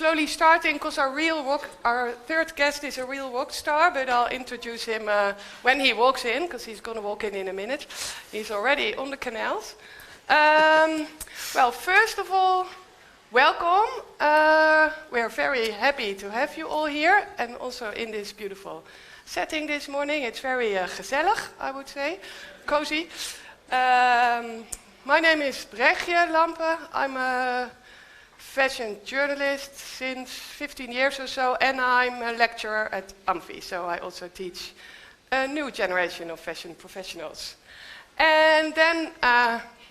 slowly starting because our third guest is a real rock star, but I'll introduce him when he walks in, because he's going to walk in a minute. He's already on the canals. Well, first of all, welcome. We're very happy to have you all here, and also in this beautiful setting this morning. It's very gezellig, I would say, cozy. My name is Brechtje Lampe. I'm a fashion journalist since 15 years or so, and I'm a lecturer at Amfi, so I also teach a new generation of fashion professionals. And then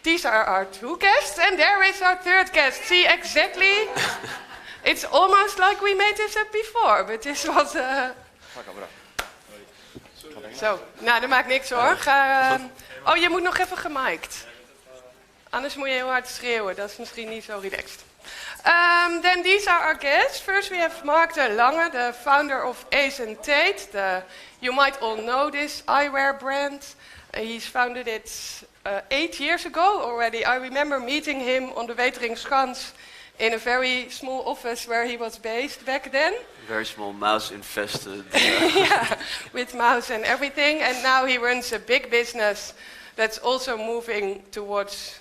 these are our two guests, and there is our third guest. See, exactly. It's almost like we made this up before, but this was... Zo, nou, dat maakt niks hoor. Oh, je moet nog even gemiked. Anders moet je heel hard schreeuwen, dat is misschien niet zo relaxed. Then these are our guests. First we have Mark de Lange, the founder of Ace & Tate. You might all know this eyewear brand. He's founded it 8 years ago already. I remember meeting him on the Weteringschans in a very small office where he was based back then. Very small, mouse-infested. Yeah, with mouse and everything. And now he runs a big business that's also moving towards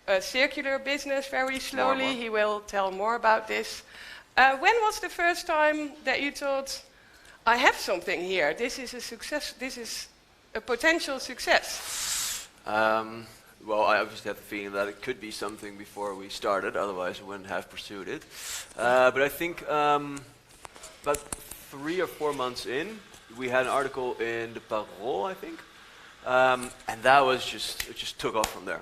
a circular business very slowly. More. He will tell more about this. When was the first time that you thought, I have something here, this is a success, this is a potential success? Well, I obviously had the feeling that it could be something before we started, otherwise I wouldn't have pursued it. But I think about 3 or 4 months in, we had an article in the Parool, I think, and that was it just took off from there.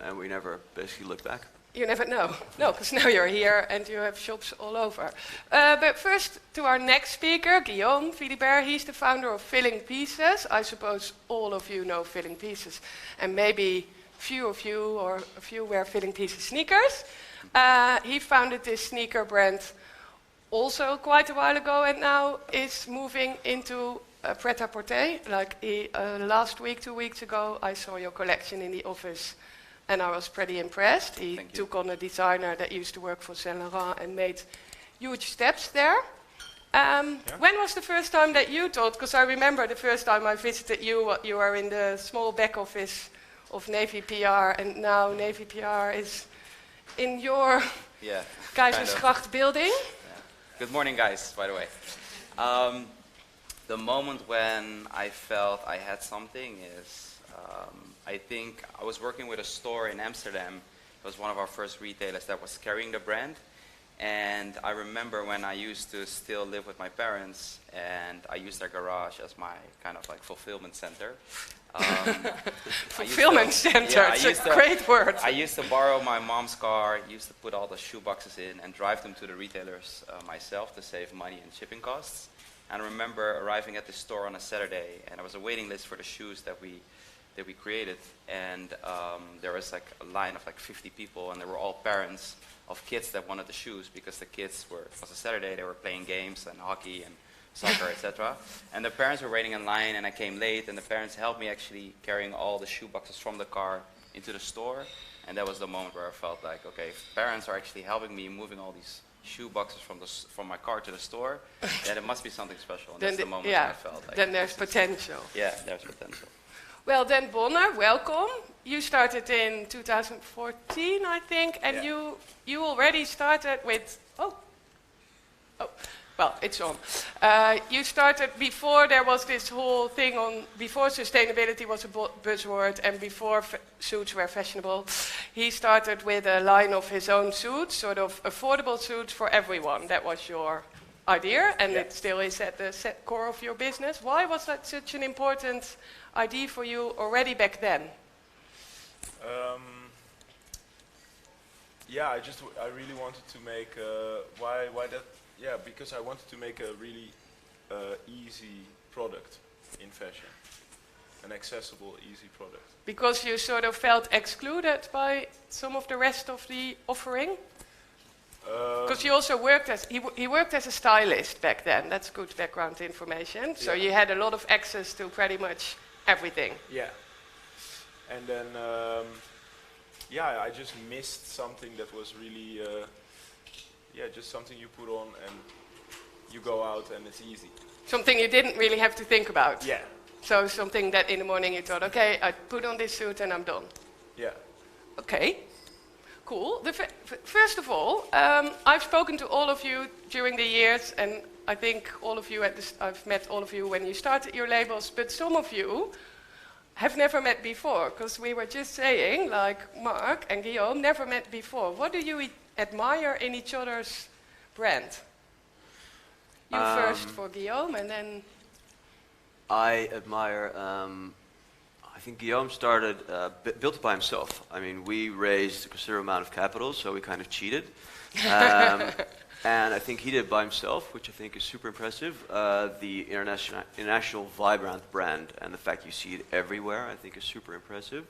And we never basically looked back. You never know. No, because now you're here and you have shops all over. But first to our next speaker, Guillaume Philibert. He's the founder of Filling Pieces. I suppose all of you know Filling Pieces. And maybe few of you or a few wear Filling Pieces sneakers. He founded this sneaker brand also quite a while ago and now is moving into pret-à-porter. Like last week, 2 weeks ago, I saw your collection in the office and I was pretty impressed. He took on a designer that used to work for Saint Laurent and made huge steps there. When was the first time that you thought, because I remember the first time I visited you, you were in the small back office of Navy PR, and now Navy PR is in your Keizersgracht building. Yeah. Good morning, guys, by the way. The moment when I felt I had something is, I think I was working with a store in Amsterdam. It was one of our first retailers that was carrying the brand. And I remember when I used to still live with my parents and I used their garage as my kind of like fulfillment center. Fulfillment center, it's a great word. I used to borrow my mom's car, used to put all the shoe boxes in and drive them to the retailers myself to save money and shipping costs. And I remember arriving at the store on a Saturday, and there was a waiting list for the shoes that we created, and there was like a line of like 50 people, and they were all parents of kids that wanted the shoes because the kids were, it was a Saturday, they were playing games and hockey and soccer, etc. And the parents were waiting in line, and I came late, and the parents helped me actually carrying all the shoe boxes from the car into the store, and that was the moment where I felt like, okay, if parents are actually helping me moving all these shoe boxes from my car to the store, then it must be something special. And that's the moment when I felt like... Then there's potential. Yeah, there's potential. Well, then Bonner, welcome. You started in 2014, I think, and you already started with... Well, it's on. You started before there was this whole thing on, before sustainability was a buzzword and before suits were fashionable. He started with a line of his own suits, sort of affordable suits for everyone. That was your idea, and it still is at the core of your business. Why was that such an important idea for you already back then? I really wanted to make, why that? Yeah, because I wanted to make a really easy product in fashion, an accessible, easy product. Because you sort of felt excluded by some of the rest of the offering? Because you also worked as, he worked as a stylist back then, that's good background information. So you had a lot of access to pretty much everything. Yeah. And then, I just missed something that was really, yeah, just something you put on and you go out and it's easy. Something you didn't really have to think about. Yeah. So something that in the morning you thought, okay, I put on this suit and I'm done. Yeah. Okay, cool. First of all, I've spoken to all of you during the years, and I think all of you I've met all of you when you started your labels, but some of you have never met before, because we were just saying, like Mark and Guillaume never met before. What do you admire in each other's brand? You first for Guillaume, and then... I admire, I think Guillaume started, built it by himself. I mean, we raised a considerable amount of capital, so we kind of cheated. And I think he did it by himself, which I think is super impressive. The international Vibrant brand and the fact you see it everywhere, I think is super impressive.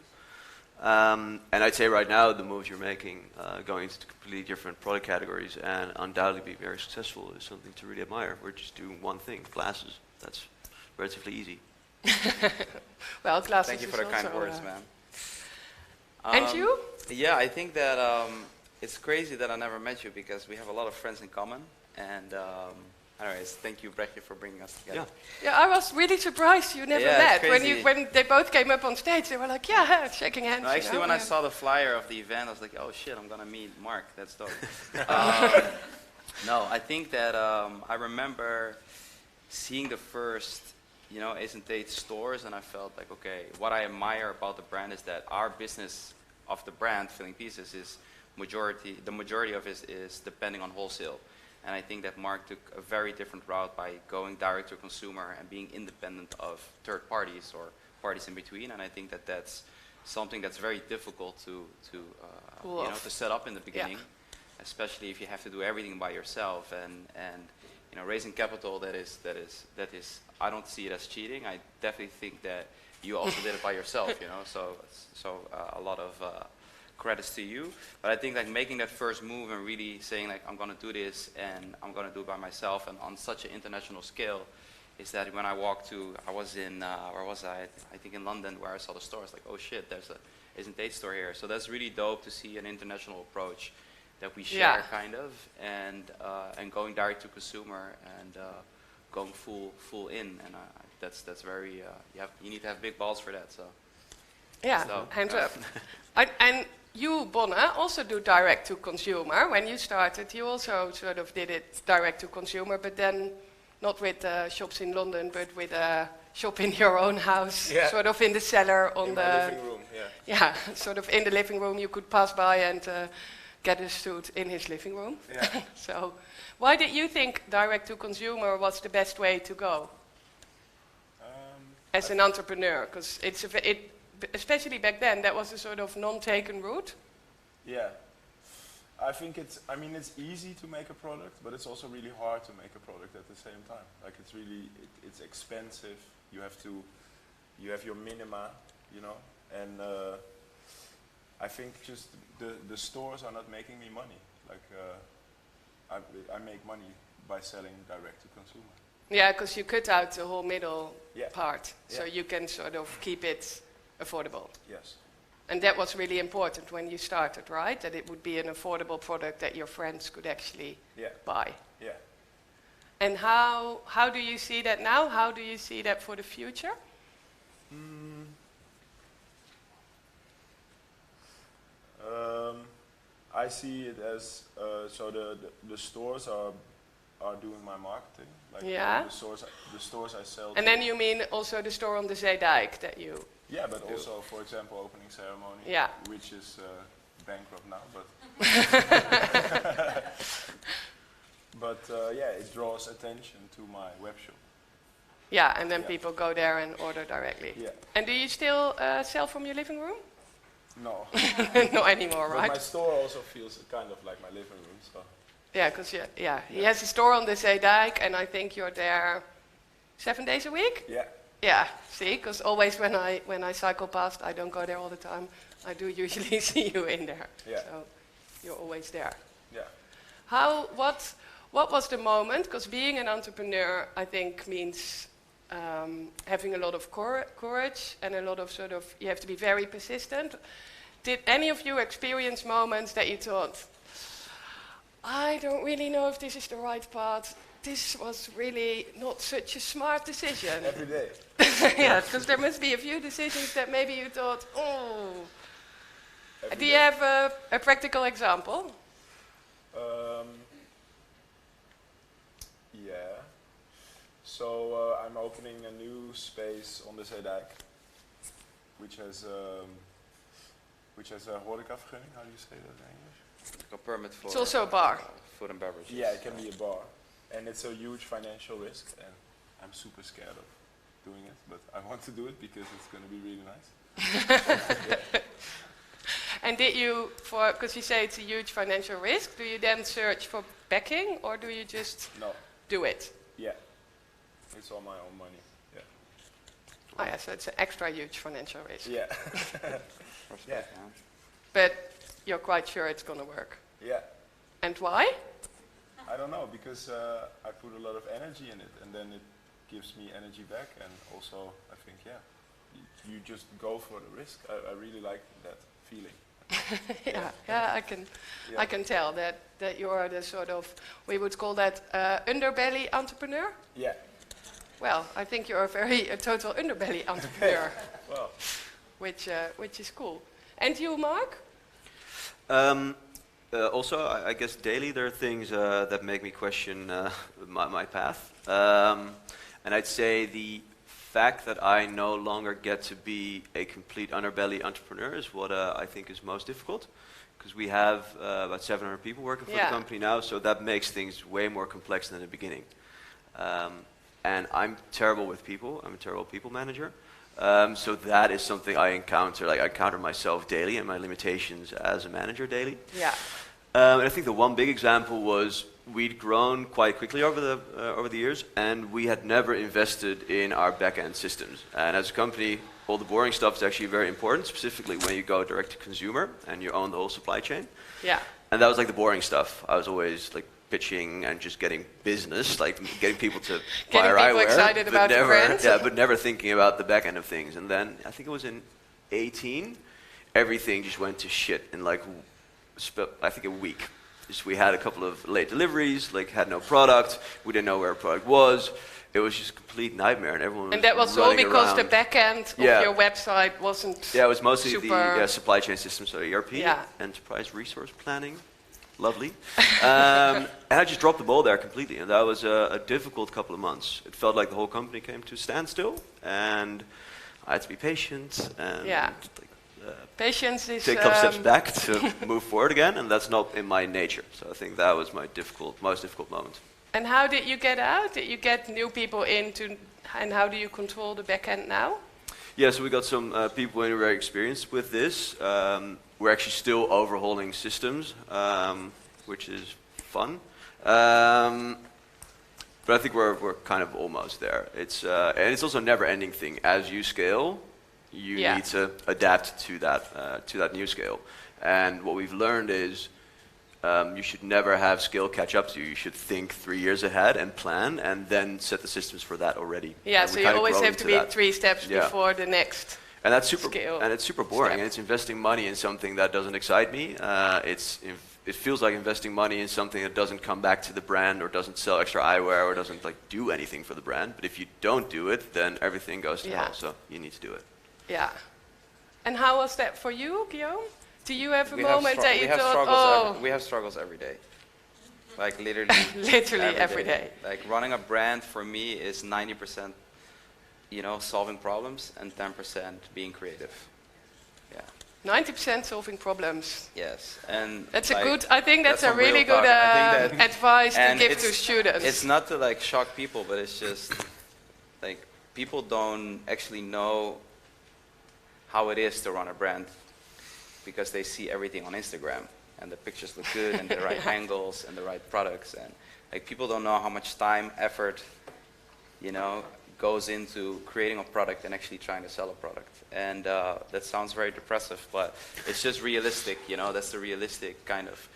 And I'd say right now, the moves you're making, going into completely different product categories and undoubtedly be very successful is something to really admire. We're just doing one thing, glasses. That's relatively easy. Well, glasses. Thank you for the kind words, man. And you? Yeah, I think that it's crazy that I never met you because we have a lot of friends in common. And anyways, thank you, Brechtje, for bringing us together. Yeah, I was really surprised you never Yeah, met. When they both came up on stage, they were like, yeah, shaking hands. No, actually, when I saw the flyer of the event, I was like, oh shit, I'm gonna meet Mark. That's dope. No, I think that I remember seeing the first, Isn't Tate stores, and I felt like, okay, what I admire about the brand is that our business of the brand, Filling Pieces, is the majority of it is depending on wholesale. And I think that Mark took a very different route by going direct to consumer and being independent of third parties or parties in between. And I think that that's something that's very difficult to set up in the beginning, especially if you have to do everything by yourself. And raising capital that is I don't see it as cheating. I definitely think that you also did it by yourself. So a lot of credits to you. But I think like making that first move and really saying like I'm gonna do this and I'm gonna do it by myself and on such an international scale is that when I walked to, I was in where was I? I think in London, where I saw the store. I was like, oh shit, there's a Isn't Tate store here. So that's really dope to see an international approach that we share kind of, and going direct to consumer and going full in, and that's very you need to have big balls for that. So hands up. And you, Bonne, also do direct to consumer. When you started, you also sort of did it direct to consumer, but then not with shops in London, but with a shop in your own house, sort of in the cellar on the living room. Yeah, sort of in the living room. You could pass by and get a suit in his living room. Yeah. So, why did you think direct to consumer was the best way to go as an entrepreneur? Because especially back then, that was a sort of non-taken route. Yeah, I think it's easy to make a product, but it's also really hard to make a product at the same time. Like it's expensive. You have your minima, and I think just the stores are not making me money. Like I make money by selling direct to consumer. Yeah, because you cut out the whole middle part, so you can sort of keep it affordable. Yes. And that was really important when you started, right? That it would be an affordable product that your friends could actually buy. Yeah. And how do you see that now? How do you see that for the future? I see it as so the stores are doing my marketing. Like the stores I sell. And then you mean also the store on the Zeedijk that you. Yeah, but also, for example, opening ceremony, which is bankrupt now, but it draws attention to my web shop. Yeah, and then people go there and order directly. Yeah. And do you still sell from your living room? No. Not anymore, right? But my store also feels kind of like my living room, so. Yeah, because he has a store on the Zeedijk, and I think you're there 7 days a week? Yeah. Yeah, see, because always when I cycle past, I don't go there all the time. I do usually see you in there. Yeah. So you're always there. Yeah. What was the moment? Because being an entrepreneur, I think, means having a lot of courage and a lot of you have to be very persistent. Did any of you experience moments that you thought, I don't really know if this is the right path. This was really not such a smart decision. Every day. Yeah, because there must be a few decisions that maybe you thought, oh. Every Do you day. have a practical example? Yeah. So I'm opening a new space on the Zeedijk, which has a horecavergunning. How do you say that in English? Like a permit for It's also a bar. Food and beverages. Yeah, it can be a bar, and it's a huge financial risk, and I'm super scared of doing it, but I want to do it because it's going to be really nice. And did you, because you say it's a huge financial risk, do you then search for backing or do you just No, do it? yeah, it's all my own money. Yeah, Oh yeah, so it's an extra huge financial risk. yeah, Respect, Yeah. yeah. But you're quite sure it's going to work. yeah. And why? I don't know, because I put a lot of energy in it, and then it gives me energy back, and also I think, yeah, you just go for the risk. I really like that feeling. Yeah, I can tell that you're the sort of, we would call that underbelly entrepreneur. Yeah, Well, I think you're a total underbelly entrepreneur, well, which is cool. And you, Mark? Also, I guess daily there are things that make me question my path. And I'd say the fact that I no longer get to be a complete underbelly entrepreneur is what I think is most difficult. Because we have about 700 people working for the company now, so that makes things way more complex than in the beginning. And I'm terrible with people. I'm a terrible people manager. So that is something I encounter. Like I encounter myself daily and my limitations as a manager daily. Yeah. And I think the one big example was we'd grown quite quickly over the years, and we had never invested in our back-end systems. And as a company, all the boring stuff is actually very important, specifically when you go direct to consumer and you own the whole supply chain. Yeah. And that was like the boring stuff. I was always like pitching and just getting business, like getting people to buy our Getting people eyewear, excited but about the never, brand. yeah, but never thinking about the back end of things. And then I think it was in 18, everything just went to shit in like I think a week. Just we had a couple of late deliveries, like had no product. We didn't know where our product was. It was just a complete nightmare, and everyone was And that was all running because the around. back end of Yeah. your website wasn't Yeah, it was mostly super. the supply chain system, so ERP, Yeah. enterprise resource planning, lovely. And I just dropped the ball there completely, and that was a difficult couple of months. It felt like the whole company came to a standstill, and I had to be patient and Yeah. like, Patience is take a couple steps back to move forward again, and that's not in my nature. So I think that was my most difficult moment. And how did you get out? Did you get new people in to, and how do you control the back end now? Yeah, so we got some people in who are very experienced with this. We're actually still overhauling systems, which is fun. But I think we're kind of almost there. And it's also a never-ending thing. As you scale, you need to adapt to that new scale. And what we've learned is you should never have scale catch up to you. You should think 3 years ahead and plan, and then set the systems for that already. Yeah, And so we you kinda always grow have to into be that. 3 steps Yeah. before the next. And that's super, Scale and it's super boring, step. and it's investing money in something that doesn't excite me. It feels like investing money in something that doesn't come back to the brand, or doesn't sell extra eyewear, or doesn't like do anything for the brand. But if you don't do it, then everything goes to hell. So you need to do it. Yeah. And how was that for you, Guillaume? Do you have a We have moment that you thought, struggles oh, we have struggles every day. Like literally, literally every day. Like running a brand for me is 90%, solving problems, and 10% being creative. Yeah. 90% solving problems. Yes. And That's like, a good, I think that's a some real really good talk. I think that- advice to and give it's- to students. It's not to like shock people, but it's just like people don't actually know how it is to run a brand because they see everything on Instagram and the pictures look good and the right angles and the right products, and like people don't know how much time, effort, goes into creating a product and actually trying to sell a product. And that sounds very depressive, but it's just realistic, that's the realistic kind of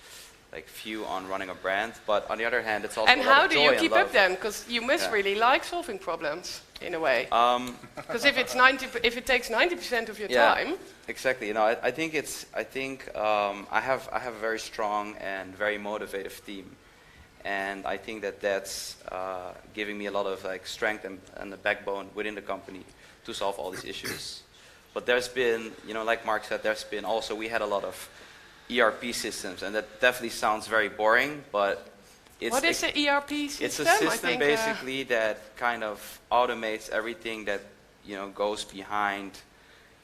like view on running a brand. But on the other hand, it's also and a lot how of do joy you and keep love. up then? Because you must Yeah. really like solving problems. in a way? Because if it's if it takes 90% of your Yeah. time, Exactly. I think I have a very strong and very motivative team, and I think that's giving me a lot of like strength and the backbone within the company to solve all these issues. But there's been, like Mark said, we had a lot of ERP systems, and that definitely sounds very boring, but what is the ERP system? It's a system basically that kind of automates everything that goes behind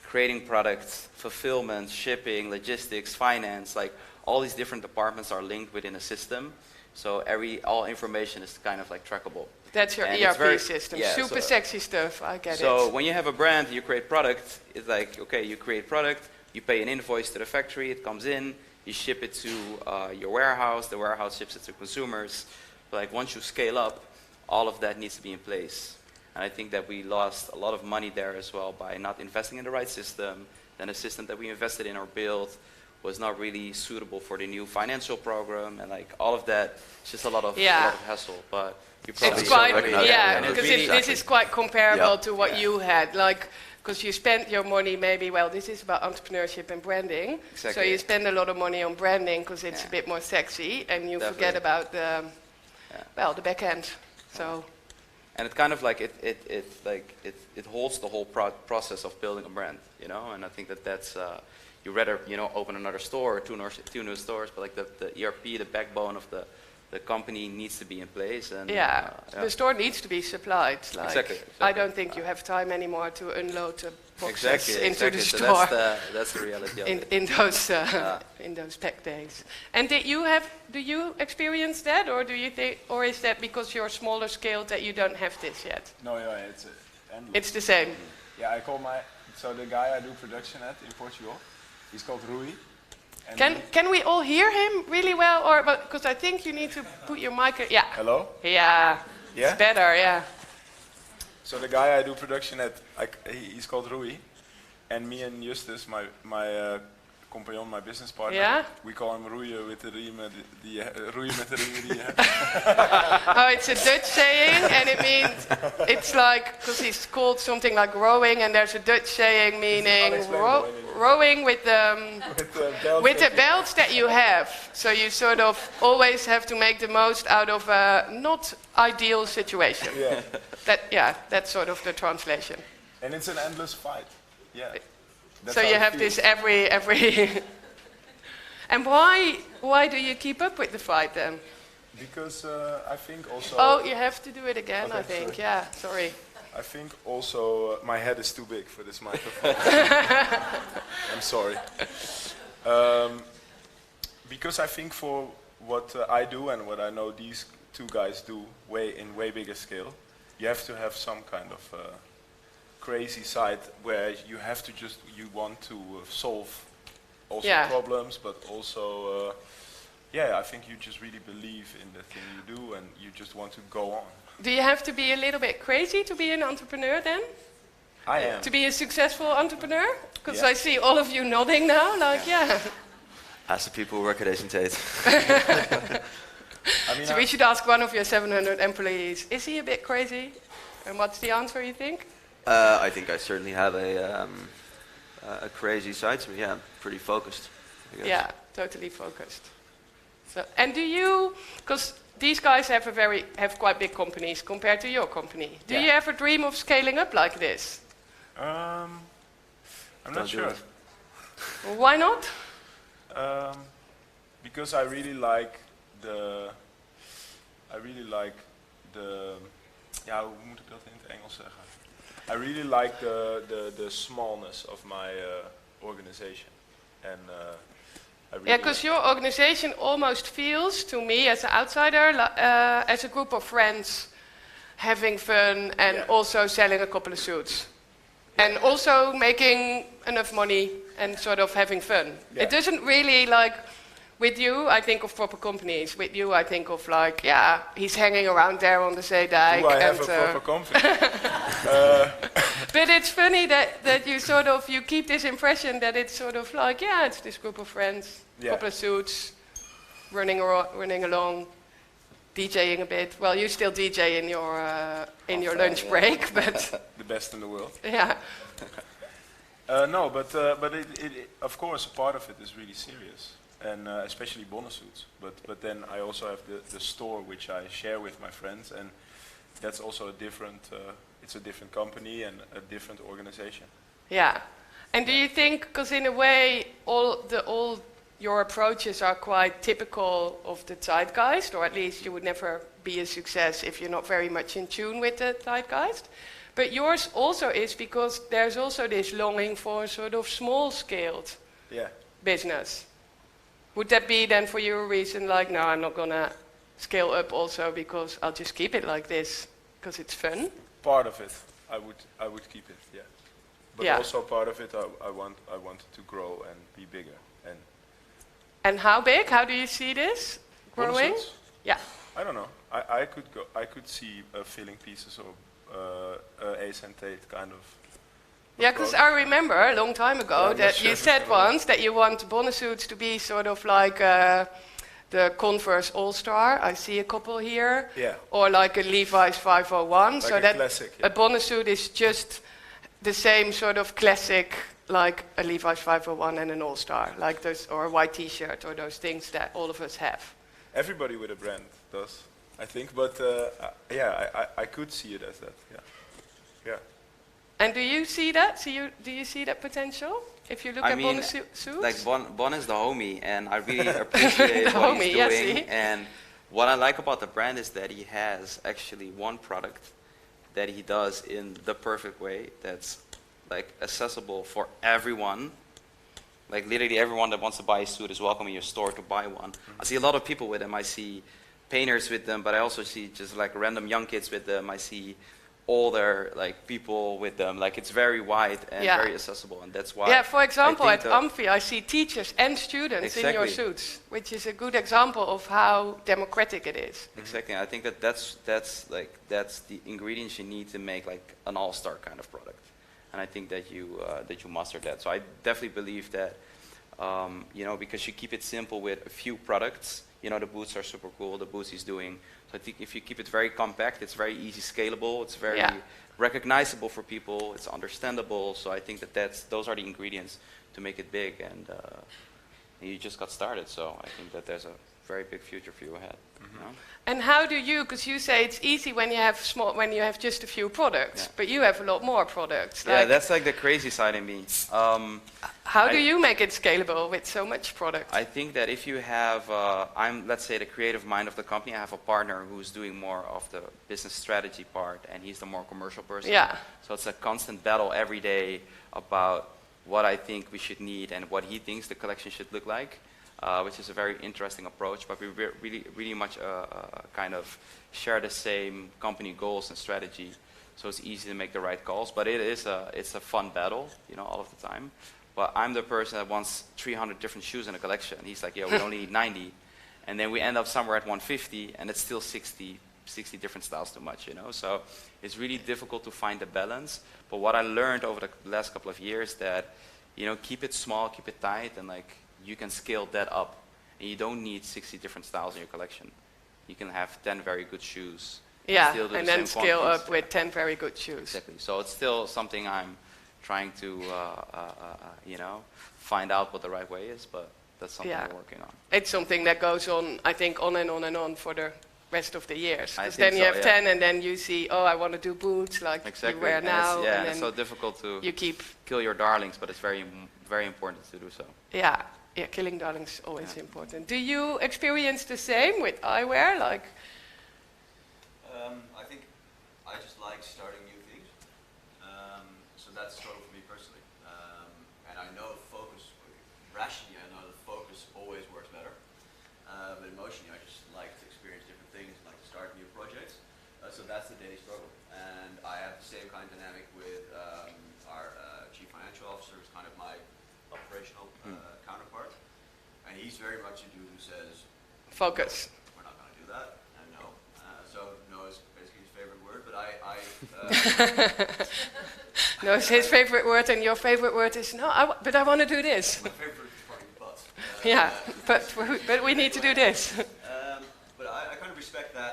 creating products, fulfillment, shipping, logistics, finance. Like all these different departments are linked within a system, so all information is kind of like trackable. That's your And ERP system. yeah, Super sexy stuff. I get it. So when you have a brand, you create product. It's like, okay, you create product, you pay an invoice to the factory, it comes in, you ship it to your warehouse, the warehouse ships it to consumers. But like once you scale up, all of that needs to be in place. And I think that we lost a lot of money there as well by not investing in the right system. Then the system that we invested in or built was not really suitable for the new financial program, and like all of that, it's just a lot of hassle. But you probably it's quite, and because really this is quite comparable to what Yeah. you had, like, because you spent your money maybe, well, this is about entrepreneurship and branding, so you spend a lot of money on branding because it's a bit more sexy, and you forget about the, well, the back end. So. And it kind of like it holds the whole process of building a brand, And I think that's you rather open another store or two new stores, but like the ERP, the backbone of the company needs to be in place. And The store needs to be supplied. Like, exactly. I don't think you have time anymore to unload the boxes into the So store. that's the reality of it. In those pack days. And do you experience that, or do you think, or is that because you're smaller scale that you don't have this yet? No, yeah, it's endless. It's the same. Yeah, so the guy I do production at in Portugal, he's called Rui. And Can we all hear him really well, or because I think you need to put your mic? Yeah. Hello? Yeah. Yeah? It's better. Yeah. So the guy I do production at, he's called Rui, and me and Justus, my compagnon, my business partner, we call him Rui with the riemen, Rui met de riemen. Oh, it's a Dutch saying, and it means, it's like, because he's called something like rowing, and there's a Dutch saying meaning rowing with the belts that you have. So you sort of always have to make the most out of a not ideal situation. Yeah. That's sort of the translation. And it's an endless fight. Yeah. That's So how you it have feels. this every. And why do you keep up with the fight then? Because I think also. Oh, you have to do it again. Okay, I think. sorry. Yeah. Sorry. I think also my head is too big for this microphone. I'm sorry. Because I think for what I do and what I know these two guys do in way bigger scale, you have to have some kind of crazy side where you have to you want to solve also problems, but also, I think you just really believe in the thing you do and you just want to go on. Do you have to be a little bit crazy to be an entrepreneur then? I am. To be a successful entrepreneur? Because Yeah. I see all of you nodding now, like, Ask the people who work at Asian Tate. I mean, So we should ask one of your 700 employees, is he a bit crazy? And what's the answer, you think? I think I certainly have a crazy side to me. Yeah, I'm pretty focused, I guess. Yeah, totally focused. So, and do you, because these guys have quite big companies compared to your company. Do you ever dream of scaling up like this? I'm Don't not do sure. it. Why not? Because I really like ja, hoe moet ik dat in het Engels zeggen? I really like the smallness of my organization, and I really Because your organization almost feels, to me as an outsider, as a group of friends having fun and also selling a couple of suits. And also making enough money and sort of having fun. Yeah. It doesn't really like, with you, I think of proper companies. With you, I think of like, he's hanging around there on the Zeedijk. Do I have a proper company? But it's funny that you sort of, you keep this impression that it's sort of like, it's this group of friends, couple of suits, running along. DJing a bit. Well, you still DJ in your lunch yeah. break, but The best in the world. yeah, No, but of course, part of it is really serious, and especially bonus suits. But then I also have the store which I share with my friends, and that's also a different. It's a different company and a different organization. yeah. And do you think, because in a way, all your approaches are quite typical of the zeitgeist, or at least you would never be a success if you're not very much in tune with the zeitgeist. But yours also is because there's also this longing for sort of small-scaled Yeah. business. Would that be then for you a reason like, no, I'm not gonna scale up also because I'll just keep it like this because it's fun? Part of it, I would keep it. Yeah. But Yeah. also part of it, I wanted to grow and be bigger. And how big? How do you see this growing? Bonus suits? Yeah. I don't know. I could see filling pieces or Ace and Tate kind of. Yeah, because approach. I remember a long time ago Yeah, I'm not that sure you if it's said gonna once that you want bonus suits to be sort of like the Converse All-Star. I see a couple here. Yeah. Or like a Levi's 501. Like so a that classic, yeah. a bonus suit is just the same sort of classic, like a Levi's 501 and an All-Star, like those, or a white T-shirt, or those things that all of us have. Everybody with a brand does, I think. But yeah, I could see it as that. Yeah. Yeah. And do you see that? Do you see that potential? If you look at bonus suits? like Bon is the homie, and I really appreciate The what homie, he's yeah, doing. see? And what I like about the brand is that he has actually one product that he does in the perfect way that's like accessible for everyone. Like literally everyone that wants to buy a suit is welcome in your store to buy one. I see a lot of people with them. I see painters with them, but I also see just like random young kids with them. I see older like people with them. Like it's very wide and Yeah. very accessible, and that's why. Yeah, for example, I at think Amphi, I see teachers and students in your Exactly. suits, which is a good example of how democratic it is. Exactly. I think that's the ingredients you need to make like an all-star kind of product, and I think that you mastered that. So I definitely believe that because you keep it simple with a few products. The boots are super cool. The boots he's doing. So I think if you keep it very compact, it's very easy scalable. It's very recognizable for people. It's understandable. So I think those are the ingredients to make it big. And you just got started. So I think that there's a very big future for you ahead. Mm-hmm. You know? And how do you, because you say it's easy when you have just a few products, but you have a lot more products. Yeah, like, that's like the crazy side in me. how do you make it scalable with so much product? I think that if you have, I'm, let's say, the creative mind of the company, I have a partner who's doing more of the business strategy part, and he's the more commercial person. Yeah. So it's a constant battle every day about what I think we should need and what he thinks the collection should look like, which is a very interesting approach, but we really much kind of share the same company goals and strategy, so it's easy to make the right calls, but it's a fun battle, all of the time. But I'm the person that wants 300 different shoes in a collection. He's like, yeah, we only need 90. And then we end up somewhere at 150, and it's still 60 different styles too much, So it's really difficult to find the balance. But what I learned over the last couple of years that, keep it small, keep it tight, and like you can scale that up. And you don't need 60 different styles in your collection. You can have 10 very good shoes. Yeah, still do and the then same scale quantities. up with 10 very good shoes. Exactly. So it's still something I'm trying to, find out what the right way is, but that's something Yeah. we're working on. It's something that goes on, I think, on and on and on for the rest of the years. I Because think then you so, have yeah. 10, and then you see, oh, I want to do boots like Exactly. you wear And now. it's, and it's then so difficult to you keep, kill your darlings, but it's very, very important to do so. yeah, killing darlings is always important. Do you experience the same with eyewear? Like, I think I just like starting new things. So that's sort of for me personally. And I know rationally I know that focus always works better. But emotionally I just like to experience different things, like to start new projects. So that's the daily struggle. And I have the same kind of dynamic with our chief financial officer, who's kind of my operational counterpart. And he's very much a dude who says, focus. we're not going to do that, and no. So no is basically his favorite word, but No, it's his favorite word, and your favorite word is, no, but I want to do this. my favorite word is probably but. Yeah, but we need to do this. But I kind of respect that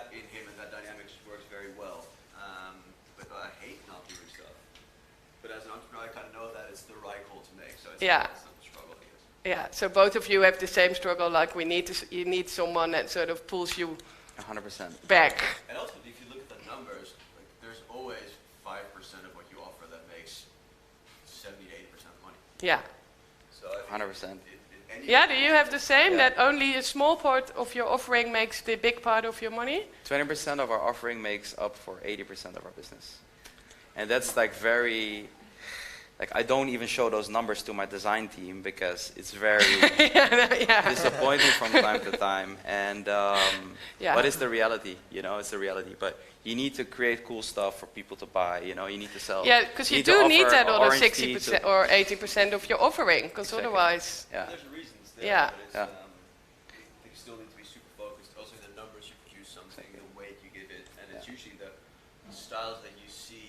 and that dynamic just works very well. But I hate not doing stuff. But as an entrepreneur, I kind of know that it's the right call to make. So it's Yeah. it's not a struggle, I guess. Yeah, so both of you have the same struggle, like you need someone that sort of pulls you 100%. back. And also, if you look at the numbers, like, there's always 5% of what you offer that makes 70 to 80% of money. Yeah. So I think 100%. Yeah, do you have the same, Yeah. that only a small part of your offering makes the big part of your money? 20% of our offering makes up for 80% of our business. And that's like very, like I don't even show those numbers to my design team because it's very Yeah. disappointing from time to time. And Yeah. but it's the reality, you know, it's the reality. But you need to create cool stuff for people to buy, you know, you need to sell. Yeah, because you need to do need offer that other orange tea 60% to- or 80% of your offering, because Exactly. otherwise, Yeah. There's reasons there, Yeah. but it's, Yeah. you still need to be super focused. Also, the numbers you produce something, the weight you give it, and it's usually the styles that you see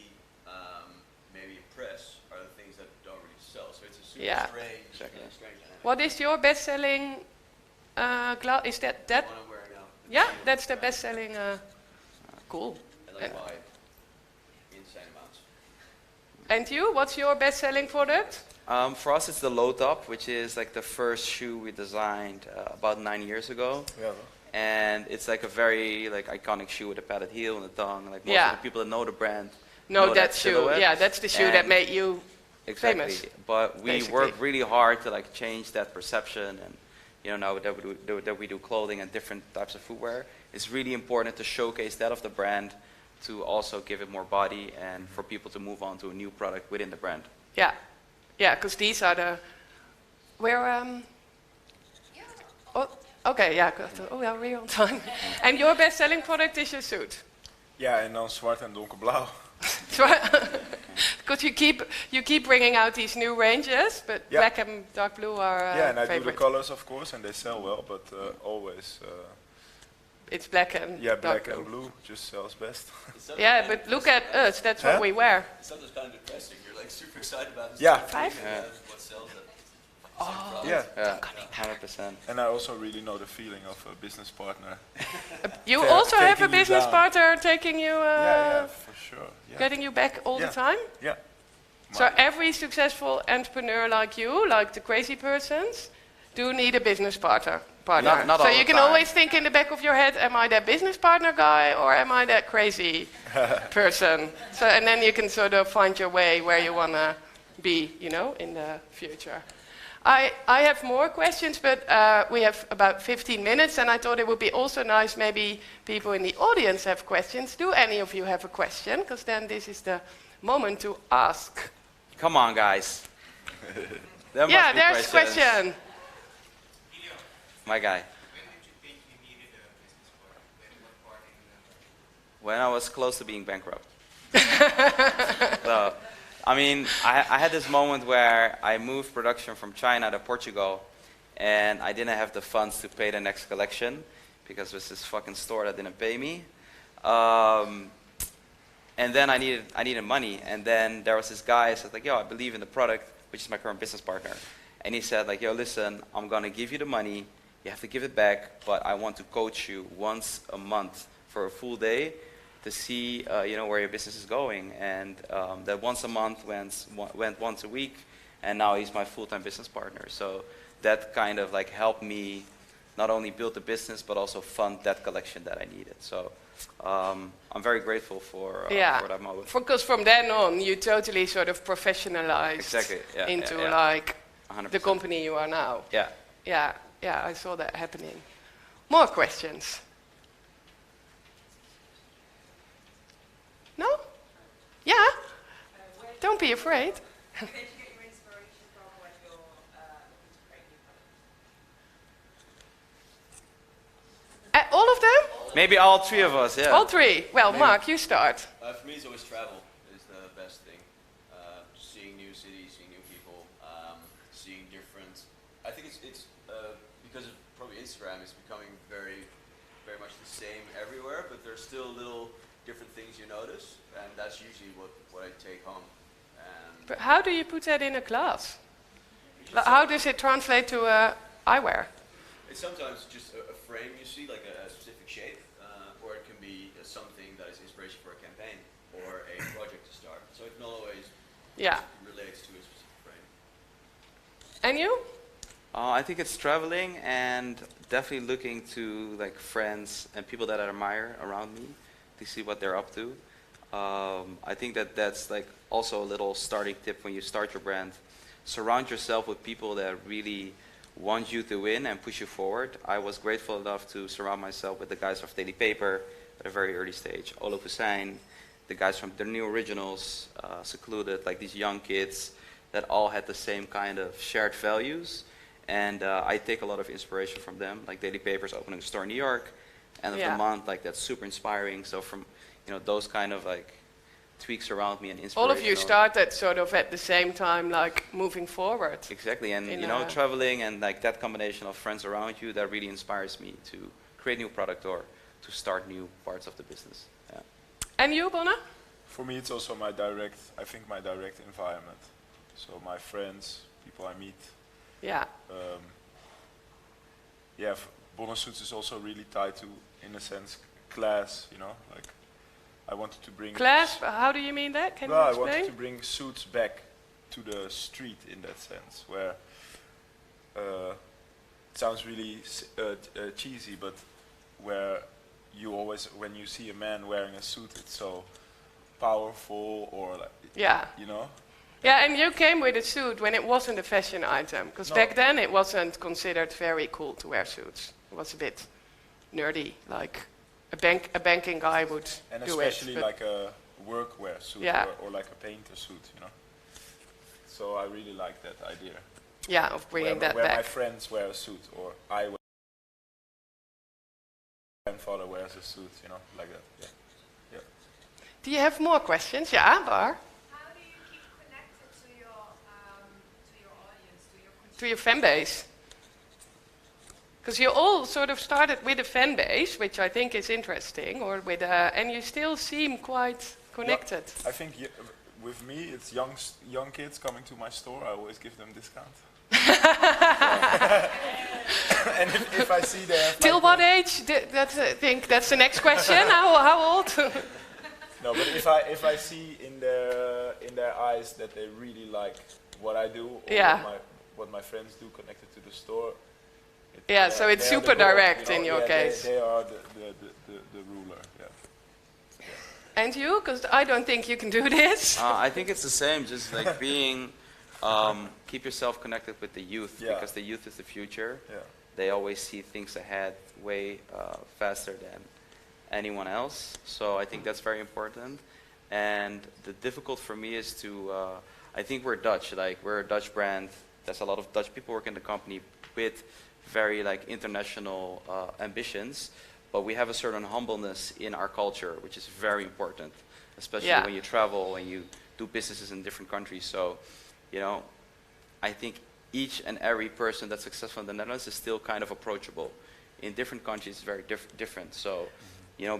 maybe in press are the things that don't really sell. So it's a super Yeah. strange, Exactly. strange dynamic. what is your best-selling glass? Is that? The one I'm wearing now. Yeah, that's the best-selling. Cool. And I buy insane amounts. And you, what's your best-selling product? For us, it's the low top, which is like the first shoe we designed about 9 years ago. Yeah. And it's like a very like iconic shoe with a padded heel and a tongue. Like most Yeah. of the people that know the brand No, know that shoe. silhouette. Yeah, that's the shoe that And- made you Exactly. famous, But we basically. work really hard to like change that perception, and you know now that we do clothing and different types of footwear, it's really important to showcase that of the brand, to also give it more body and for people to move on to a new product within the brand. Yeah, yeah, because these are the where. Oh, okay, yeah. Oh, yeah, we're on time. And your best-selling product is your suit. Ja, en dan zwart en donkerblauw. Because you keep bringing out these new ranges, but Yeah. black and dark blue are Yeah, and I do the favorite. colors, of course, and they sell well, but always, It's black and yeah, dark black blue. and blue just sells best. It's sometimes Yeah, kind of but look at us. That's what Huh? we wear. It's sometimes kind of depressing. You're like super excited about this Yeah. stuff, Five? and Yeah. then what sells it. Yeah, Yeah, 100%. and I also really know the feeling of a business partner. You Ta- also have a taking you business down. partner taking you, Yeah, for sure. Yeah, getting you back all Yeah. the time. yeah. So every successful entrepreneur like you, like the crazy persons, do need a business partner. Not So all you the can time. always think in the back of your head, am I that business partner guy or am I that crazy person? So and then you can sort of find your way where you want to be, you know, in the future. I have more questions, but we have about 15 minutes, and I thought it would be also nice maybe people in the audience have questions. Do any of you have a question? Because then this is the moment to ask. Come on, guys. There must Yeah, be there's a questions. question. My guy. When I was close to being bankrupt. So, I mean, I had this moment where I moved production from China to Portugal, and I didn't have the funds to pay the next collection because it was this fucking store that didn't pay me. And then I needed money, and then there was this guy. I said like, yo, I believe in the product, which is my current business partner, and he said like, yo, listen, I'm gonna give you the money. You have to give it back, but I want to coach you once a month for a full day to see, you know, where your business is going. And that once a month went once a week, and now he's my full-time business partner. So that kind of like helped me not only build the business, but also fund that collection that I needed. So I'm very grateful for that moment. Because from then on, you totally sort of professionalized Exactly, yeah, into yeah. like 100%. the company you are now. Yeah. Yeah, yeah, I saw that happening. More questions? No? Yeah? Don't be afraid. Where did you get your inspiration from when you're looking to create new products? All of them? Maybe all three of us, yeah. All three? Well, Maybe. Mark, you start. For me, it's always travel is the best thing. Seeing new cities, seeing new people, seeing different. I think it's because of probably Instagram, it's becoming very, very much the same everywhere. But there's still little different things you notice, and that's usually what I take home. And But how do you put that in a class? How does it translate to eyewear? it's sometimes just a frame you see, like a specific shape, or it can be something that is inspiration for a campaign or a project to start. So it can always relates to a specific frame. And you? I think it's traveling and definitely looking to like friends and people that I admire around me to see what they're up to. I think that's like also a little starting tip when you start your brand. Surround yourself with people that really want you to win and push you forward. I was grateful enough to surround myself with the guys of Daily Paper at a very early stage. Olaf Hussein, the guys from the New Originals, Secluded, like these young kids that all had the same kind of shared values. And I take a lot of inspiration from them. Like Daily Paper's opening a store in New York, end of the month, like that's super inspiring. So from those kind of like tweaks around me and inspiration. All of you started sort of at the same time, like moving forward. Exactly, and traveling and like that combination of friends around you, that really inspires me to create new product or to start new parts of the business. Yeah. And you, Bonne? For me, it's also my direct environment. So my friends, people I meet. Yeah. Bonne Suits is also really tied to, in a sense, class, like I wanted to bring... Class? How do you mean that? Can you explain? I wanted to bring Suits back to the street in that sense, where it sounds really cheesy, but where you always, when you see a man wearing a suit, it's so powerful or like, Yeah, and you came with a suit when it wasn't a fashion item, because back then it wasn't considered very cool to wear suits. It was a bit nerdy, like a banking guy would and do it. And especially like a workwear suit or like a painter suit, So I really like that idea. Yeah, of bringing that where back. my friends wear a suit, or I wear, my grandfather wears a suit, like that. Yeah. Do you have more questions? Yeah, Bar. How do you keep connected to your audience, to your consumers? To your fan base. Because you all sort of started with a fan base, which I think is interesting, or with and you still seem quite connected. Yeah, I think with me, it's young kids coming to my store. I always give them discount. And if I see they have Till what age? I think that's the next question. How old? No, but if I see in their eyes that they really like what I do, or what my friends do connected to the store. So it's super direct in your case. They are the ruler. Yeah. And you? Because I don't think you can do this. I think it's the same, just like being, keep yourself connected with the youth, because the youth is the future. Yeah. They always see things ahead way faster than anyone else. So I think that's very important. And the difficult for me is to, I think we're Dutch, like we're a Dutch brand. There's a lot of Dutch people working in the company with very like international ambitions, but we have a certain humbleness in our culture, which is very important, especially when you travel and you do businesses in different countries. So, I think each and every person that's successful in the Netherlands is still kind of approachable. In different countries, it's very different. So,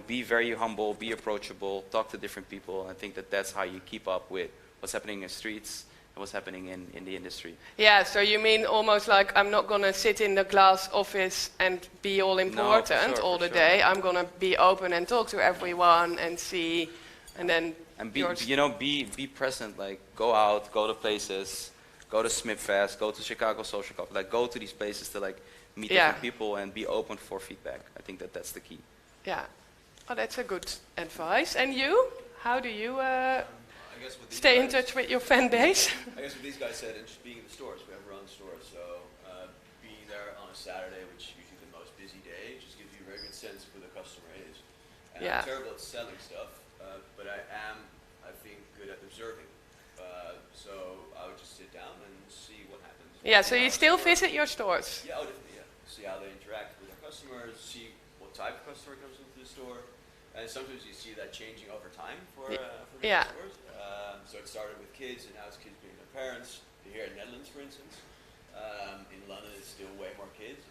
be very humble, be approachable, talk to different people. I think that's how you keep up with what's happening in the streets and what's happening in the industry. Yeah, so you mean almost like I'm not going to sit in the glass office and be all important all the day. I'm going to be open and talk to everyone and see, and then... And be present, like go out, go to places, go to Smipfest, go to Chicago Social Club, like go to these places to like meet different people and be open for feedback. I think that's the key. Yeah, that's a good advice. And you? How do you stay in touch with your fan base? I guess what these guys said, and just being in the stores. We have our own stores, so being there on a Saturday, which is usually the most busy day, just gives you a very good sense of who the customer is. And I'm terrible at selling stuff, but I think, good at observing. So I would just sit down and see what happens. Yeah, so you still visit your stores? Yeah, definitely, see how they interact with their customers, see what type of customer comes into the store. And sometimes you see that changing over time for different stores. So it started with kids, and now it's kids being their parents. Here in the Netherlands, for instance. In London, it's still way more kids.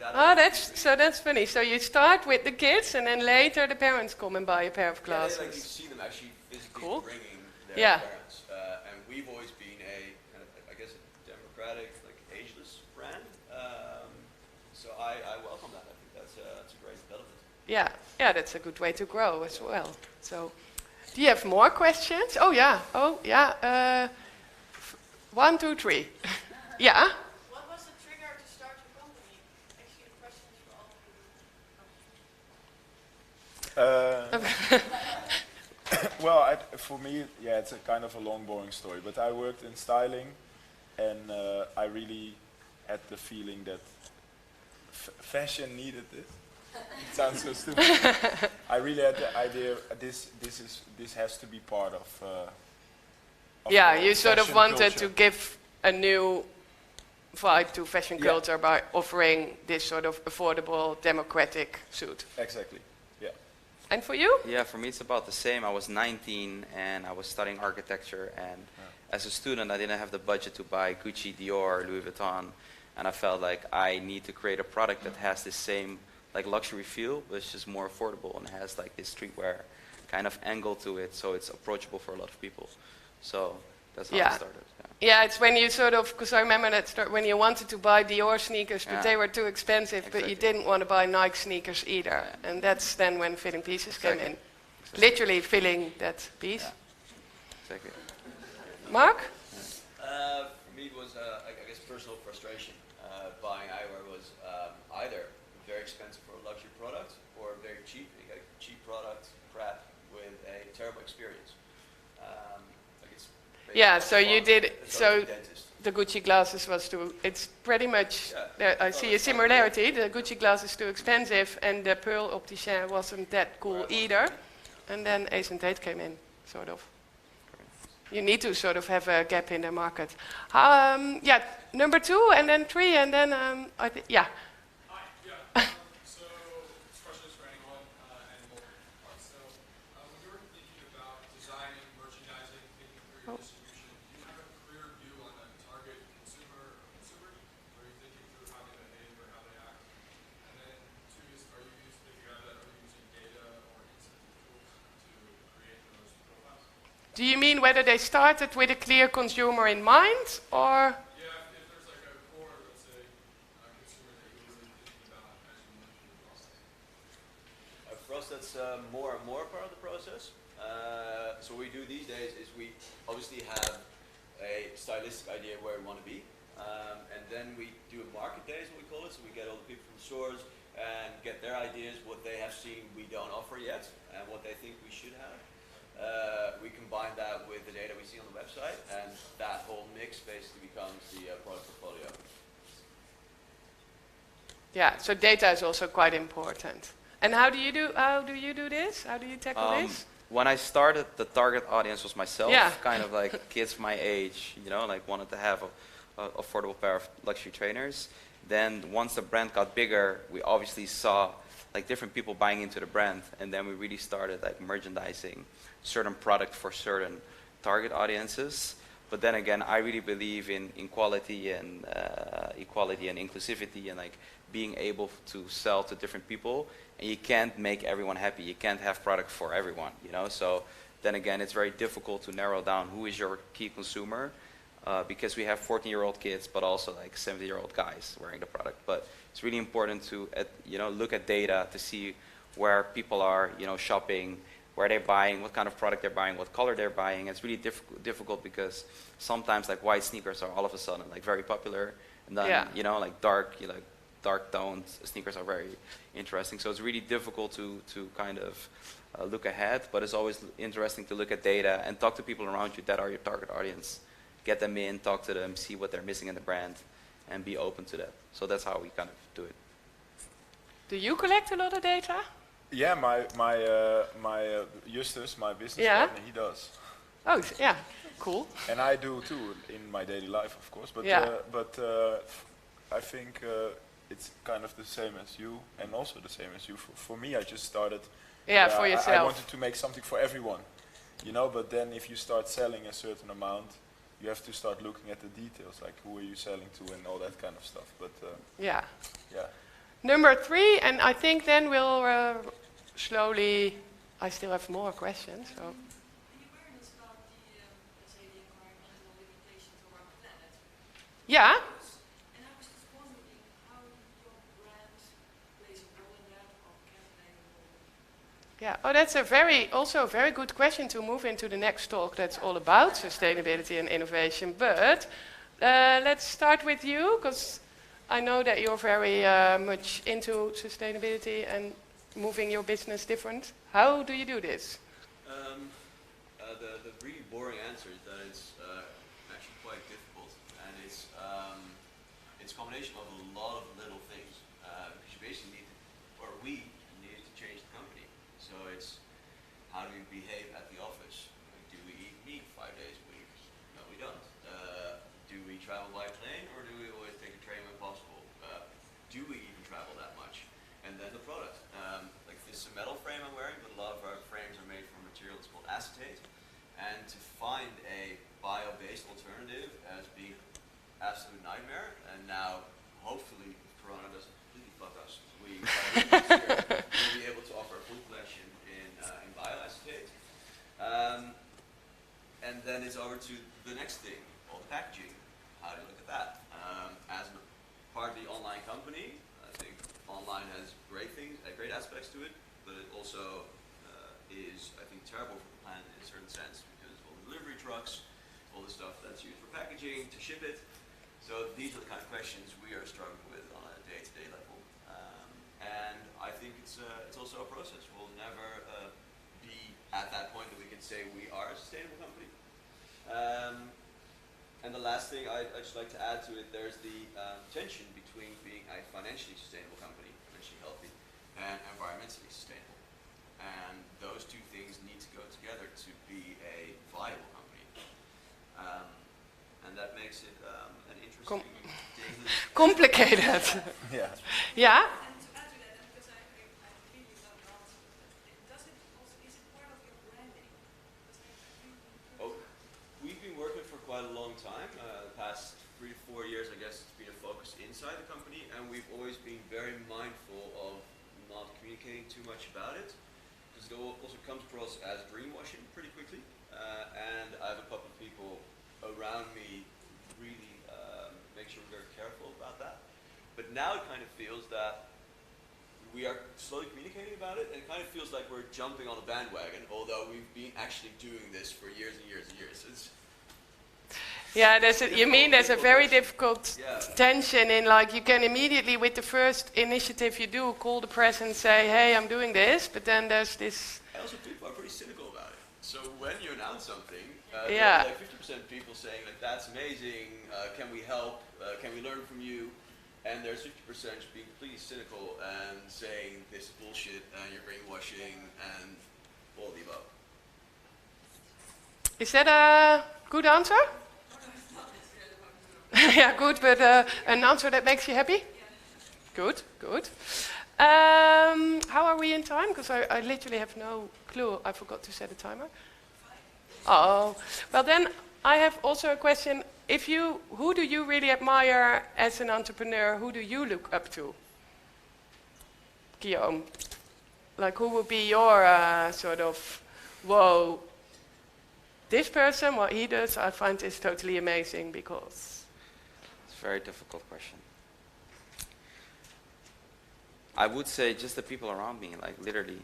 That's funny. So you start with the kids, and then later the parents come and buy a pair of glasses. Yeah, you see them actually physically bringing their parents. And we've always been a kind of, I guess, a democratic, like ageless brand. So I welcome that. I think that's a great development. Yeah, yeah, that's a good way to grow as well. So, do you have more questions? Oh yeah, one, two, three. Yeah. What was the trigger to start your company? Actually, the question is for all of you. Well, for me, yeah, it's a kind of a long, boring story. But I worked in styling, and I really had the feeling that fashion needed this. It sounds so stupid. I really had the idea this has to be part of Yeah, the you sort of fashion wanted culture. to give a new vibe to fashion Yeah. culture by offering this sort of affordable, democratic suit. Exactly. Yeah. And for you? Yeah, for me it's about the same. I was 19 and I was studying architecture, and as a student I didn't have the budget to buy Gucci, Dior, Louis Vuitton, and I felt like I need to create a product that has the same like luxury feel, but it's just more affordable and has like this streetwear kind of angle to it, so it's approachable for a lot of people. So that's how Yeah. I started. Yeah. Yeah, it's when you sort of, because I remember when you wanted to buy Dior sneakers, but Yeah. they were too expensive, but you Exactly. didn't want to buy Nike sneakers either. And that's then when Filling Pieces came in. Exactly. Literally filling that piece. Yeah. Exactly. Mark? For me, it was, I guess, personal frustration. Buying eyewear was either very expensive for a luxury product or very cheap. You get a cheap product, crap, with a terrible experience. Like it's Yeah, so you did, it's so like a dentist. the Gucci glasses was too, it's pretty much, Yeah. there, I see a similarity. The Gucci glass is too expensive and the Pearl Opticien wasn't that cool Right. either. And then Ace and Tate came in, sort of. You need to sort of have a gap in the market. Yeah, number 2 and then 3 and then, yeah. Hi, yeah. So this question is for anyone and multiple parts. So when you were thinking about designing, merchandising, thinking through your distribution, do you have a clear view on the target consumer or consumers? Or are you thinking through how they behave or how they act? And then 2 is, are you using, if you have that, are you using data or insight tools to create those profiles? Do you mean whether they started with a clear consumer in mind or? Yeah, if there's like a core, let's say, consumer that you're really thinking about as you move through the process. For us, that's more and more part of the process. So what we do these days is we obviously have a stylistic idea of where we want to be, and then we do a market day, is what we call it. So we get all the people from stores and get their ideas, what they have seen we don't offer yet, and what they think we should have. We combine that with the data we see on the website, and that whole mix basically becomes the product portfolio. Yeah, so data is also quite important. And how do you do this? How do you tackle this? When I started, the target audience was myself, Yeah. kind of like kids my age, you know, like wanted to have a affordable pair of luxury trainers. Then once the brand got bigger, we obviously saw like different people buying into the brand, and then we really started like merchandising certain product for certain target audiences. But then again, I really believe in quality and equality and inclusivity and like being able to sell to different people. And you can't make everyone happy. You can't have product for everyone, you know. So then again, it's very difficult to narrow down who is your key consumer, because we have 14-year-old kids, but also like 70-year-old guys wearing the product. But it's really important to look at data to see where people are, you know, shopping, where they're buying, what kind of product they're buying, what color they're buying. It's really difficult because sometimes like white sneakers are all of a sudden like very popular, and then Yeah. you know like dark toned sneakers are very interesting. So it's really difficult to kind of look ahead, but it's always interesting to look at data and talk to people around you that are your target audience. Get them in, talk to them, see what they're missing in the brand, and be open to that. So that's how we kind of do it. Do you collect a lot of data? Yeah, my Justus, my business Yeah. partner, he does. Oh, yeah, cool. And I do too in my daily life, of course. But Yeah. I think it's kind of the same as you, and also the same as you. For me, I just started. Yeah, for I yourself. wanted to make something for everyone, you know. But then, if you start selling a certain amount, you have to start looking at the details, like who are you selling to and all that kind of stuff. But Yeah. yeah. Number 3, and I think then we'll slowly. I still have more questions. So. The awareness about the, let's say, the environmental limitations of our planet. Yeah. And I was just wondering how your brand plays a role in that, or can play a role Yeah. Oh, that's a very good question to move into the next talk. That's all about sustainability and innovation. But let's start with you, because I know that you're very much into sustainability and moving your business different. How do you do this? The really boring answer is that it's actually quite difficult, and it's a combination of a lot of little things. Because you basically need to, or we need to change the company. So it's how do we behave at the office? Do we eat meat 5 days a week? No, we don't. Do we travel by plane, or do we always take a train when possible? Do we even travel that much? And then the product. Like this is a metal frame I'm wearing, but a lot of our frames are made from a material that's called acetate. And to find a bio-based alternative as being an absolute nightmare, and now hopefully Corona doesn't completely fuck us. We will be able to offer a full collection in bioacetate. And then it's over to the next thing, all the packaging. How do you look at that? As part of the online company, I think online has great things, great aspects to it, but it also is, I think, terrible for the planet in a certain sense, because all the delivery trucks, all the stuff that's used for packaging to ship it. So these are the kind of questions we are struggling with on a day-to-day level. And I think it's also a process. We'll never be at that point that we can say we are a sustainable company. And the last thing I'd just like to add to it, there's the tension between being a financially sustainable company, financially healthy, and environmentally sustainable. And those two things need to go together to be a viable company. And that makes it an interesting daily... Complicated. Yeah. Yeah? And to add to that, and because I really love the answer, does it also, is it part of your branding? Oh, we've been working for quite a long time. The past 3 to 4 years, I guess, it's been a focus inside the company, and we've always been very mindful of not communicating too much about it, because it also comes across as greenwashing pretty quickly. And I have a couple of people around me really make sure we're very careful about that. But now it kind of feels that we are slowly communicating about it, and it kind of feels like we're jumping on a bandwagon, although we've been actually doing this for years and years and years. Yeah, you mean there's a very difficult Yeah. tension in, like, you can immediately, with the first initiative you do, call the press and say, hey, I'm doing this, but then there's this... And also people are pretty cynical about it. So when you announce something, Yeah. there are like 50% people saying, like, that's amazing, can we help, can we learn from you? And there's 50% being completely cynical and saying this is bullshit and you're greenwashing and all of the above. Is that a good answer? Yeah, good, but an answer that makes you happy? Good, good. How are we in time? Because I literally have no clue. I forgot to set a timer. Oh, well then I have also a question. Who do you really admire as an entrepreneur? Who do you look up to? Guillaume, like, who would be your sort of, whoa, this person, what he does, I find is totally amazing because... It's a very difficult question. I would say just the people around me, like literally.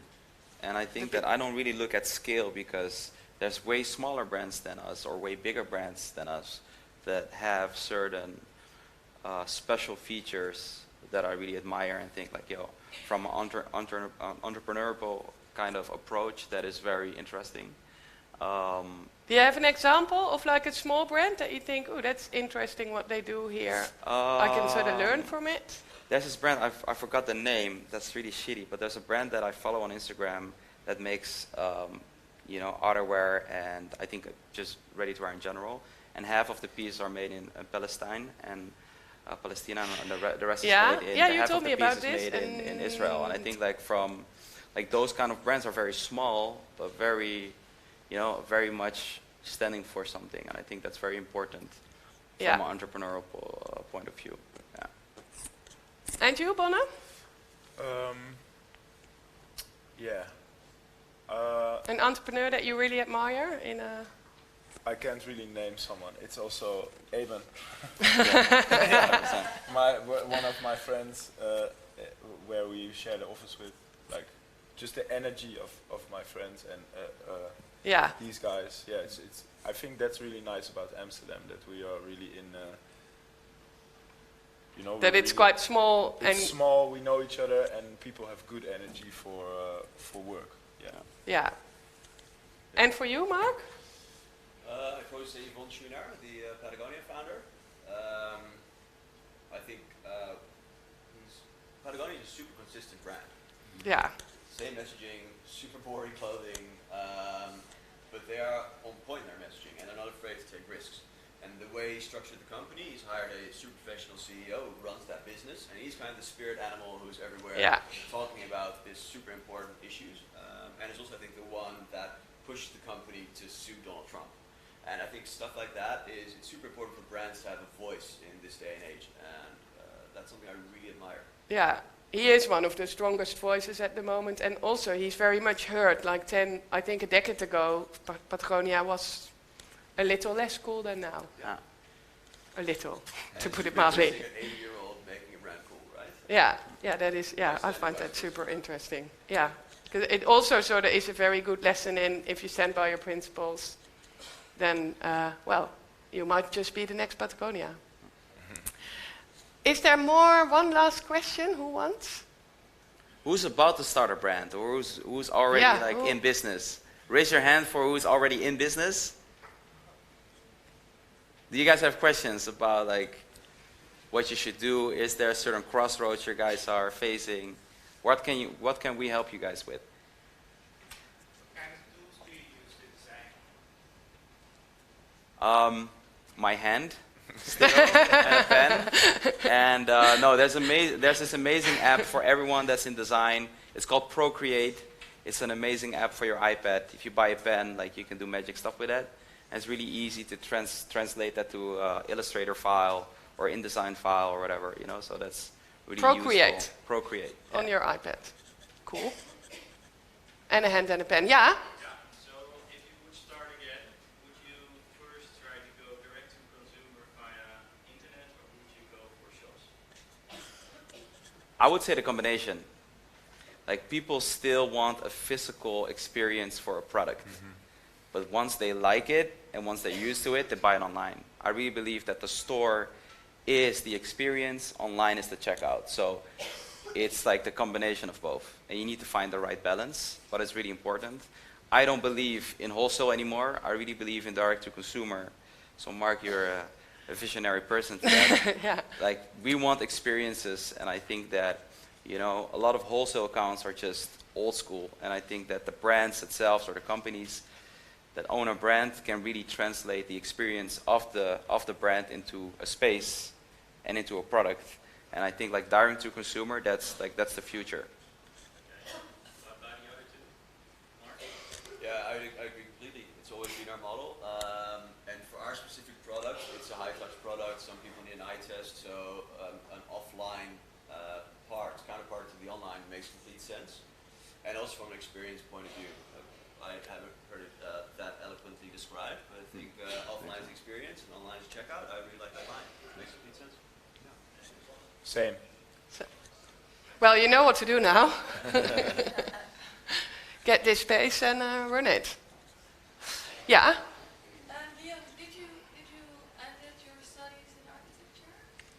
And I think that I don't really look at scale, because there's way smaller brands than us or way bigger brands than us that have certain special features that I really admire and think like, yo, from an entrepreneurial kind of approach that is very interesting. Do you have an example of like a small brand that you think, oh, that's interesting what they do here? I can sort of learn from it? There's this brand, I forgot the name, that's really shitty, but there's a brand that I follow on Instagram that makes outerwear and I think just ready-to-wear in general. And half of the pieces are made in Palestine and Palestina, and the rest is made in. Yeah, you half told of the me about pieces this. made in Israel. And I think like those kind of brands are very small, but very, very much standing for something. And I think that's very important from an entrepreneurial point of view. Yeah. And you, Bonne? Yeah. An entrepreneur that you really admire in a... I can't really name someone. It's also Eben. Yeah. One of my friends, where we share the office with, like just the energy of my friends and Yeah. these guys. Yeah, it's. I think that's really nice about Amsterdam, that we are really in. You know, That we it's really- quite small and It's small. We know each other, and people have good energy for work. Yeah. yeah. And for you, Mark? I'd probably say Yvonne Schuiner, the Patagonia founder. I think Patagonia is a super consistent brand. Yeah. Same messaging, super boring clothing, but they are on point in their messaging and they're not afraid to take risks. And the way he structured the company, he's hired a super professional CEO who runs that business, and he's kind of the spirit animal who's everywhere Yeah. talking about these super important issues. And is also, I think, the one that pushed the company to sue Donald Trump. And I think stuff like that it's super important for brands to have a voice in this day and age, and that's something I really admire. Yeah. He is one of the strongest voices at the moment, and also he's very much heard. Like I think a decade ago, Patagonia was a little less cool than now. Yeah. A little, And to it's put it super mildly. interesting, an 80-year-old making a brand cool, right? Yeah, that is, I find that super interesting. Yeah, because it also sort of is a very good lesson in if you stand by your principles, then, well, you might just be the next Patagonia. Is there more? One last question, who wants? Who's about to start a brand, or who's already Yeah, like who- in business? Raise your hand for who's already in business. Do you guys have questions about like what you should do? Is there a certain crossroads you guys are facing? What can we help you guys with? What kind of tools do you use to design? My hand, still, and a pen. And no, there's this amazing app for everyone that's in design. It's called Procreate. It's an amazing app for your iPad. If you buy a pen, like you can do magic stuff with that. And it's really easy to translate that to Illustrator file or InDesign file or whatever, you know. So that's really Procreate. useful. Procreate. On yeah. your iPad. Cool. And a hand and a pen. Yeah? Yeah. So if you would start again, would you first try to go direct to consumer via internet, or would you go for shops? I would say the combination. Like people still want a physical experience for a product. But once they like it and once they're used to it, they buy it online. I really believe that the store is the experience, online is the checkout. So it's like the combination of both. And you need to find the right balance, but it's really important. I don't believe in wholesale anymore. I really believe in direct to consumer. So Mark, you're a visionary person to that. Yeah. Like we want experiences, and I think that, you know, a lot of wholesale accounts are just old school. And I think that the brands itself or the companies that own a brand can really translate the experience of the brand into a space and into a product. And I think like direct to consumer, that's the future. What about the other two? Mark? Yeah, I agree completely. It's always been our model. And for our specific product, it's a high-touch product. Some people need an eye test, so an offline counterpart to the online makes complete sense. And also from an experience point of view. I haven't heard it that eloquently described, but I think offline is experience and online is checkout. I really like that line. It makes complete sense. Same. Well, you know what to do now. Get this space and run it. Yeah? Leon, did you ended your studies in architecture?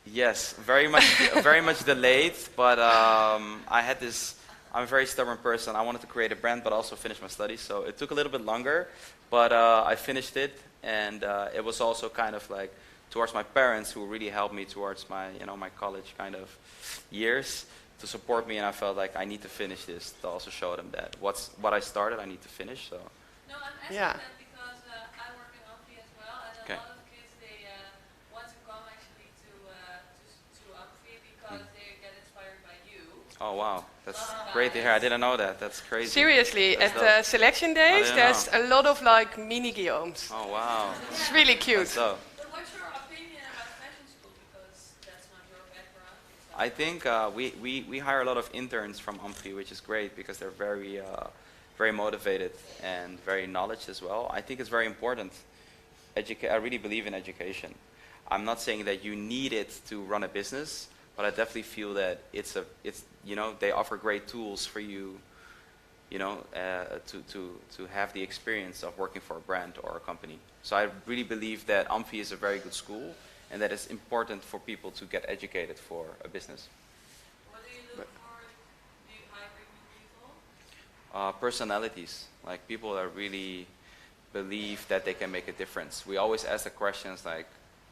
Yes, very much delayed, but I had this. I'm a very stubborn person. I wanted to create a brand, but also finish my studies. So it took a little bit longer, but I finished it, and it was also kind of like towards my parents who really helped me towards my, my college kind of years to support me, and I felt like I need to finish this to also show them that what I started, I need to finish. So No, I'm asking Yeah. that because I work in Amphi as well, and Okay. a lot of kids they want to come actually to Amphi because they get inspired by you. oh wow, that's great to hear. I didn't know that. That's crazy. Seriously, That's at the selection days, didn't there's know. a lot of like mini Guillaumes. Oh wow. It's really cute. So But what's your opinion about fashion school? Because that's not your background. So I think we hire a lot of interns from Amphi, which is great because they're very motivated and very knowledge as well. I think it's very important. I really believe in education. I'm not saying that you need it to run a business, but I definitely feel that they offer great tools for you to have the experience of working for a brand or a company. So I really believe that Amphi is a very good school, and that it's important for people to get educated for a business. What do you look for? Do you hire new people? Personalities, like people that really believe that they can make a difference. We always ask the questions like,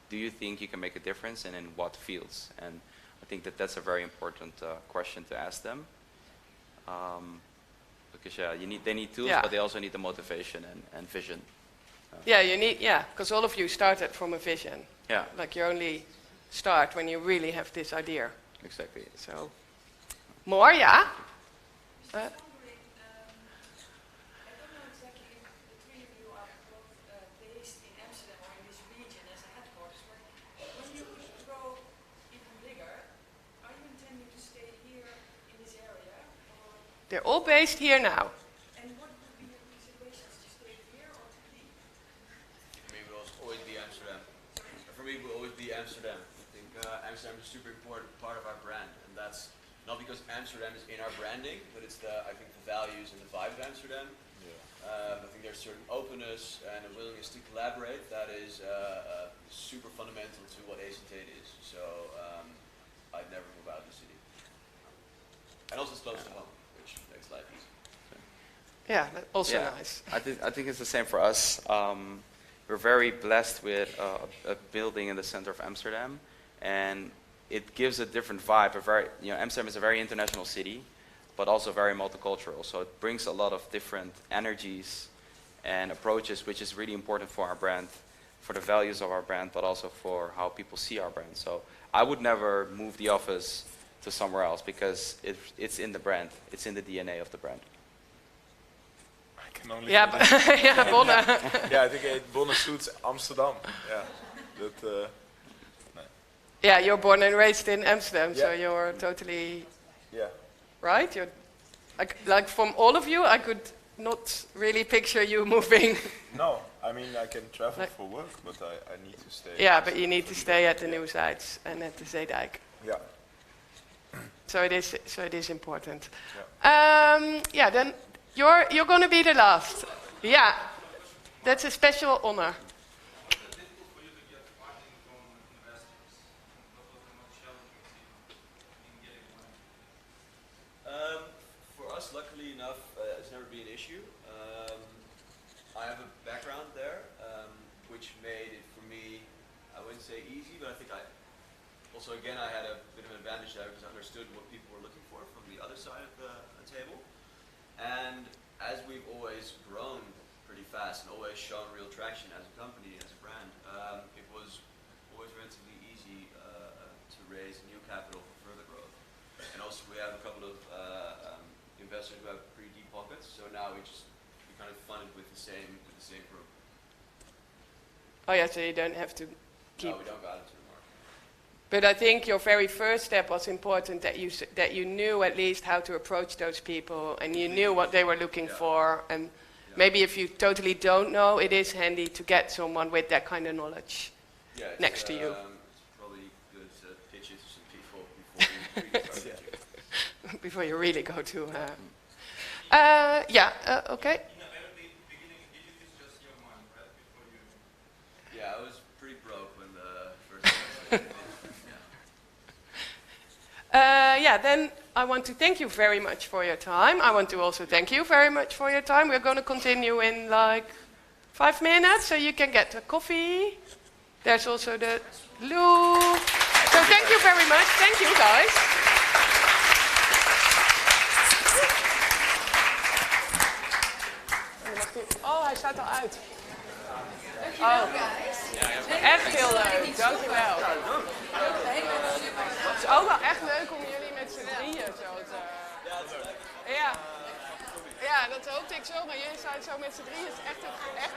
do you think you can make a difference, and in what fields? And I think that that's a very important question to ask them. Because they need tools, but they also need the motivation and vision. Because all of you started from a vision. Yeah. Like you only start when you really have this idea. Exactly. So, more, yeah? I don't know exactly if the three of you are both based in Amsterdam or in this region as a headquarters, but when you grow even bigger, are you intending to stay here in this area? Or, They're all based here now. and what would be your considerations, to stay here or to leave? For me, it will always be Amsterdam. For me, it will always be Amsterdam. I think Amsterdam is a super important part of our brand, and that's not because Amsterdam is in our branding, but it's I think the values and the vibe of Amsterdam. I think there's certain openness and a willingness to collaborate that is super fundamental to what Acentate is. So I'd never move out of the city. And also it's close to home, which makes life easy. Yeah, that's also nice. I think it's the same for us. We're very blessed with a building in the center of Amsterdam, and it gives a different vibe. Amsterdam is a very international city, but also very multicultural. So it brings a lot of different energies and approaches, which is really important for our brand, for the values of our brand, but also for how people see our brand. So I would never move the office to somewhere else because it's in the brand. It's in the DNA of the brand. I can only Bonne. I think Bonne suits Amsterdam. Yeah, that. Yeah, you're born and raised in Amsterdam, so you're totally right. You're like from all of you, I could not really picture you moving. No, I mean I can travel for work, but I need to stay. Yeah, but you need to stay at the new sites and at the Zeedijk. Yeah. So it is important. Yeah. Then you're going to be the last. Yeah, that's a special honor. Luckily enough, it's never been an issue. I have a background there, which made it for me, I wouldn't say easy, but I think I had a bit of an advantage there because I understood what people were looking for from the other side of the table. And as we've always grown pretty fast and always shown real traction as a company, as a brand, it was always relatively easy to raise new capital for further growth. And also we have a couple of investors who have pretty deep pockets, so now we kind of funded with the same group. Oh yeah, so you don't have to keep. No, we don't got it anymore. But I think your very first step was important, that you knew at least how to approach those people and you knew what they were looking for. And maybe if you totally don't know, it is handy to get someone with that kind of knowledge next to you. It's probably good to pitch it to some people before you really start pitching. Before you really go to. Okay. In the very beginning, did you use just your mind, right? Before you. Yeah, I was pretty broke when the first. Then I want to thank you very much for your time. I want to also thank you very much for your time. We're going to continue in like 5 minutes, so you can get a coffee. There's also the loo. So thank you very much. Thank you, guys. Oh, hij staat al uit. Oh. Echt heel leuk, dankjewel. Het is ook wel echt leuk om jullie met z'n drieën zo te... Ja, dat hoopte ik zo, maar jullie zijn zo met z'n drieën. Het is echt een grap.